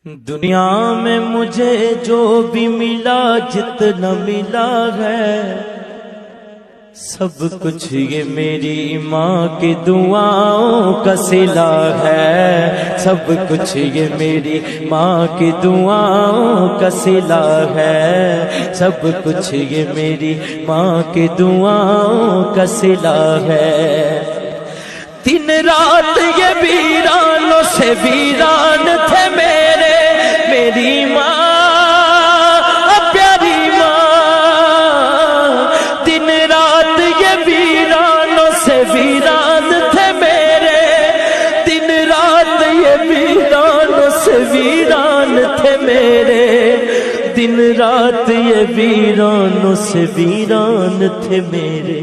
دنیا میں مجھے جو بھی ملا جتنا ملا ہے سب کچھ یہ میری ماں کی دعاؤں کا صلہ ہے، سب کچھ یہ میری ماں کی دعاؤں کا صلہ ہے، سب کچھ یہ میری ماں کی دعاؤں کا صلہ ہے۔ دن رات یہ ویرانوں سے ویران تھے میری ماں پیاری ماں، دن رات یہ ویرانوں سے ویران تھے دن رات یہ ویرانوں سے ویران تھے دن رات یہ ویرانوں سے ویران تھے میرے۔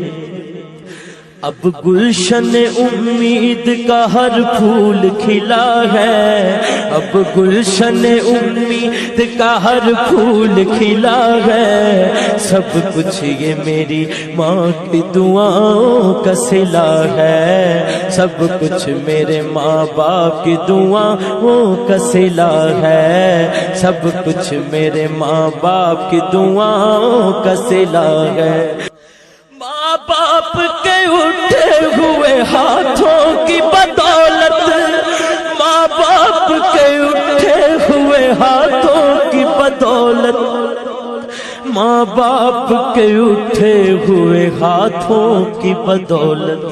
اب گلشن امید کا ہر پھول کھلا ہے، اب گلشن امید کا ہر پھول کھلا ہے، سب کچھ یہ میری ماں کی دعاؤں کا صلہ ہے، سب کچھ میرے ماں باپ کی دعاؤں کا صلہ ہے، سب کچھ میرے ماں باپ کی دعاؤں کا صلہ ہے۔ ماں باپ کے اٹھے ہوئے ہاتھوں کی بدولت، ماں باپ کے اٹھے ہوئے ہاتھوں کی بدولت، ماں باپ کے اٹھے ہوئے ہاتھوں کی بدولت،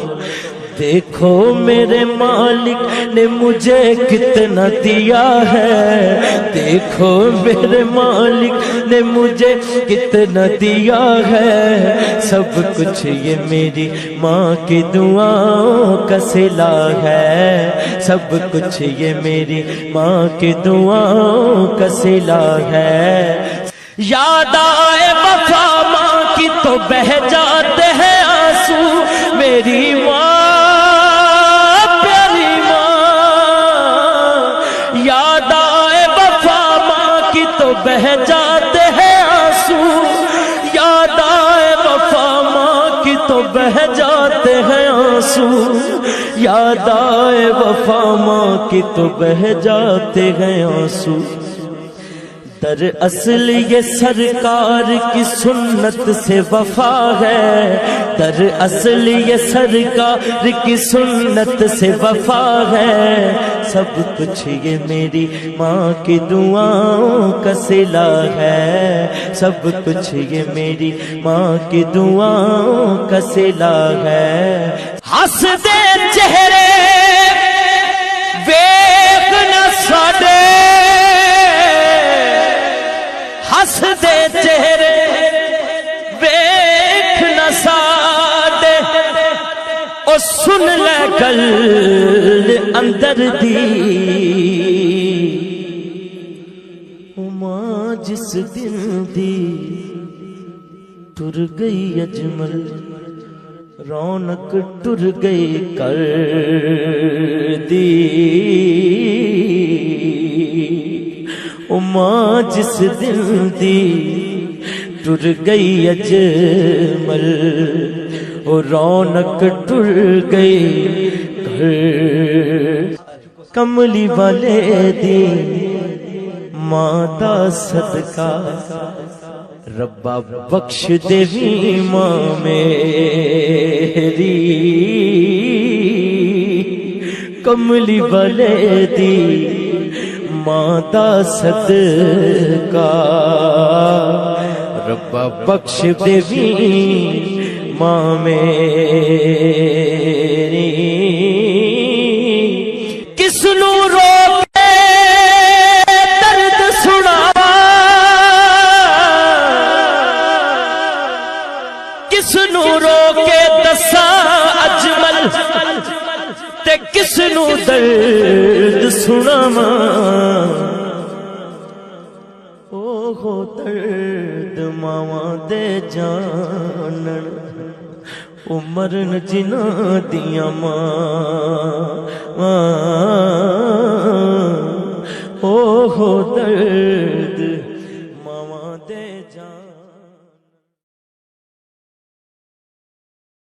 دیکھو میرے مالک نے مجھے کتنا دیا ہے، دیکھو میرے مالک نے مجھے کتنا دیا ہے، سب کچھ یہ میری ماں کی دعاؤں کا صلہ ہے، سب کچھ یہ میری ماں کی دعاؤں کا صلہ ہے۔ یاد آئے وفا ماں کی تو بہہ جاتے ہیں آنسو، میری ماں بہہ جاتے ہیں آنسو، یاد آئے وفا ماں کی تو بہہ جاتے ہیں آنسو، یاد آئے وفا ماں کی تو بہہ جاتے ہیں آنسو۔ دراصل یہ سرکار کی سنت سے وفا ہے، دراصل یہ سرکار کی سنت سے وفا ہے، سب کچھ یہ میری ماں کی دعاؤں کا صلہ ہے، سب کچھ یہ میری ماں کی دعاؤں کا صلہ ہے۔ ہنس دے چہرے ویکھ نہ ساڈے، ہنس دے چہرے ویکھ نہ ساڈے، او سن لے گل اندر دی، او ماں جس دن دی ٹر گئی اجمل، رونق ٹر گئی کر دی، او ماں جس دن دی ٹر گئی اجمل، او رونق ٹر گئی گھر۔ کملی والے دی ماں دا صدقہ ربا بخش دیوی ماں میری، کملی والے دی ماں دا صدقہ ربا بخش دیوی ماں میری۔ کس نو رو کے درد سنا، کس نو رو کے دسا اجمل، تے کس نو درد سناواں، او ہو درد ماواں دے جانن، او مرن جنہاں دیاں ماں، او ہو درد